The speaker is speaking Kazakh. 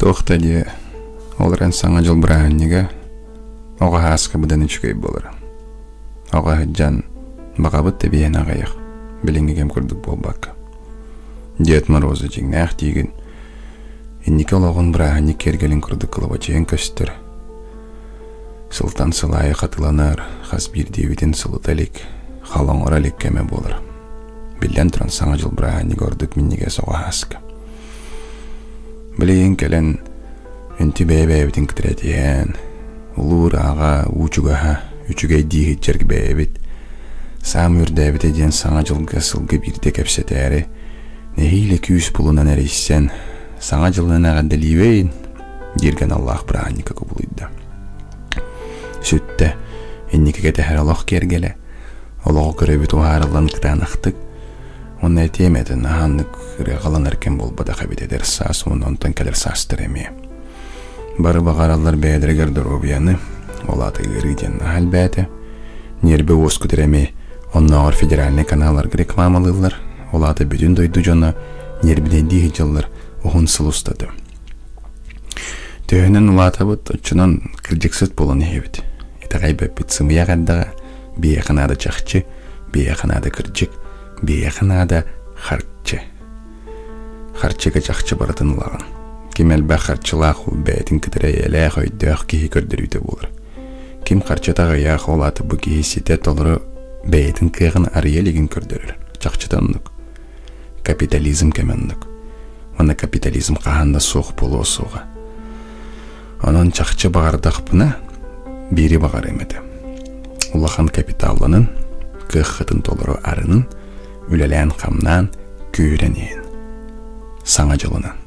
Тоқта де оларан саңа жыл бұрағаннеге оға хасқа бұдан үшкей болыр. Оға хыджан бағабыт табиен ағайық білінгегем күрдік болбақ. Дед Морозы жеңнәқ дейгін еннеке олағын бұрағаннек кергелін күрдік қылыва жең көстір. Сылтан сылайы қатыланар, қас бір деветін сылыталик, қалан оралик кәме болыр. Білден тұран саңа жыл бұрағаннек ордық меннеге соға хасқа. Білейін кәлін үнті бәйбәйбітін кітіретейін, ұлыр аға ұчуғаға, үчугай дейгіт жергі бәйбіт, сам үрдәбіті ден саңа жылға сылғы бірде кәпсет әрі, нәхейлі күйіс бұлынан әрейсен, саңа жылынан ағады лейвейін, дерген Аллах бұрағанника көбілуйды. Сүтті, еннекеге тәхір Аллах кергелі, олығы көребіт оғарылан қытанықтық, оны әтеметін ағанлық қалан әркен болбада қабет едер сас, онтан кәлір састыр әме. Бары бағаралар бәйдіргер дұрубияны, олаты ғыриден ағал бәті, нербі оз күдір әме, онна ғыр федеральный каналар рекламалылар, олаты бүтін дойду жона нербіден дейі жыллар оғын сыл ұстады. Түйінен олаты бұд ұтшынан кіржексіз болын ебіт. Етағай бәппіт сымыя қаддаға, бейе қанады чақчы, бейе қанады кіржік, бейе қанады қарчы. Қарчыға чақчы баратын ұлағын. Кем әлбә қарчылақ ол бәйтін кітірі әлі қойды ақ кейі көрдіруді болыр. Кем қарчытаға яқ олаты бұ кейі сетет олыры бәйтін кеғін ариелеген көрдірір. Чақчытанлық. Капитализм кәменлік. Оны капитализм қағанда соқ болу соға. Оның чақчы бағардақ бұна бері бағар емеді. Улахан капиталының кіғытын толыру арының үләлән қамнан күйренейін. Саңа жылынан.